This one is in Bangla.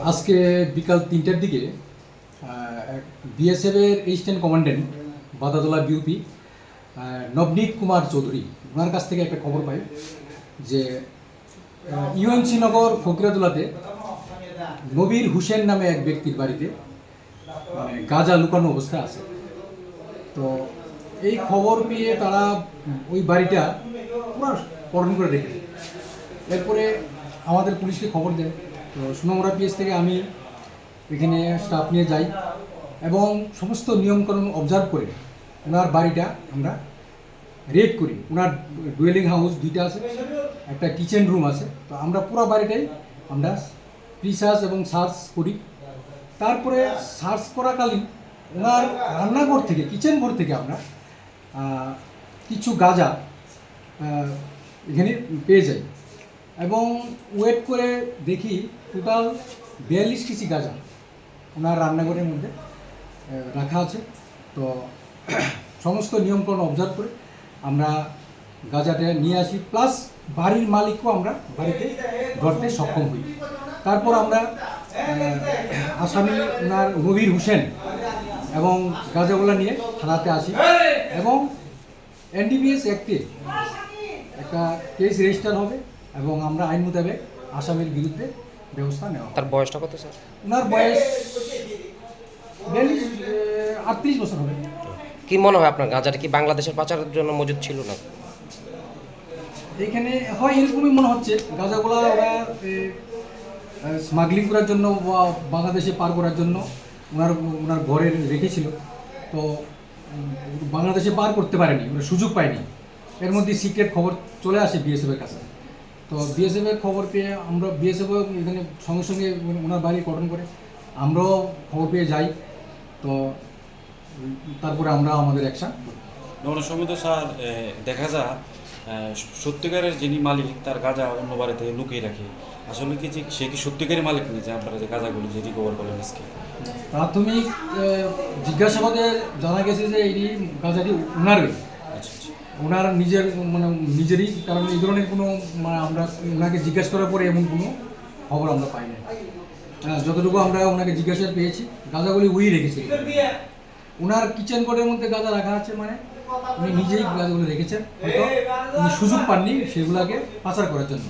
আজকে বিকাল ৩টার দিকে বিএসএফের এসিস্ট্যান্ট কমান্ড্যান্ট বাদাতলা বিউপি নবনীত কুমার চৌধুরী ওনার কাছ থেকে একটা খবর পাই যে ইউএনসি নগর ফকিরাতুলাতে নবীর হোসেন নামে এক ব্যক্তির বাড়িতে মানে গাঁজা লুকানো অবস্থা আছে। তো এই খবর পেয়ে তারা ওই বাড়িটা পুরো পরণ করে রেখেছে। এরপরে আমাদের পুলিশকে খবর দেয়। তো সুনামুড়া পিএস থেকে আমি এখানে স্টাফ নিয়ে যাই এবং সমস্ত নিয়মকানুন অবজার্ভ করে ওনার বাড়িটা আমরা রেড করি। ওনার ডুয়েলিং হাউস দুইটা আছে, একটা কিচেন রুম আছে। তো আমরা পুরো বাড়িটাই আমরা প্রিসার্চ এবং সার্চ করি। তারপরে সার্চ করাকালীন ওনার রান্নাঘর থেকে কিচেন ঘর থেকে আমরা কিছু গাঁজা এখানে পেয়ে যাই এবং ওয়েট করে দেখি টোটাল 42 কেজি গাঁজা ওনার রান্নাঘরের মধ্যে রাখা আছে। তো সমস্ত নিয়মকানুন অবজার্ভ করে আমরা গাঁজাটা নিয়ে আসি, প্লাস বাড়ির মালিককেও আমরা বাড়িতে ধরতে সক্ষম হই। তারপর আমরা আসামি ওনার নবীর হোসেন এবং গাঁজাগুলা নিয়ে থানাতে আসি এবং এনডিপিএস অ্যাক্টে একটা কেস রেজিস্টার হবে এবং আমরা আইন মোতাবেক আসামির বিরুদ্ধে ব্যবস্থা নেওয়া। তার বয়সটা কত স্যার? ওনার বয়স 38 বছর হবে। কি মনে হয় আপনার গাঁজাটা কি বাংলাদেশের পাচারের জন্য মজুদ ছিল না? এখানে হয় এরকমই মনে হচ্ছে, গাঁজাগুলা ওরা স্মাগলিং করার জন্য বা বাংলাদেশে পার করার জন্য ওনার ঘরে রেখেছিল। তো বাংলাদেশে পার করতে পারেনি, ওরা সুযোগ পায়নি। এর মধ্যে সিক্রেট খবর চলে আসে বিএসএফের কাছে। তো বিএসএফের খবর পেয়ে আমরা বিএসএফ এখানে সঙ্গে সঙ্গে ওনার বাড়ি গঠন করে আমরাও খবর পেয়ে যাই। তো তারপরে আমরা আমাদের অ্যাকশন করি। সময় তো স্যার দেখা যায় সত্যিকারের যিনি মালিক তার গাঁজা অন্য বাড়িতে লুকিয়ে রাখে, আসলে কি সে কি সত্যিকারের মালিক নেই যে আপনারা যে গাঁজাগুলি যে রিকভার করলেন আজকে? প্রাথমিক জিজ্ঞাসাবাদে জানা গেছে যে এই গাঁজাটি ওনারই। আচ্ছা আচ্ছা, ওনার নিজেরই, কারণ এই ধরনের কোনো আমরা ওনাকে জিজ্ঞাসা করার পরে এমন কোনো খবর আমরা পাই না। যতটুকু আমরা ওনাকে জিজ্ঞাসা পেয়েছি গাঁজাগুলি উই রেখেছি। ওনার কিচেন কোডের মধ্যে গাঁজা রাখা আছে, মানে উনি নিজেই গাঁজাগুলো রেখেছেন, হয়তো উনি সুযোগ পাননি সেগুলোকে পাচার করার জন্য।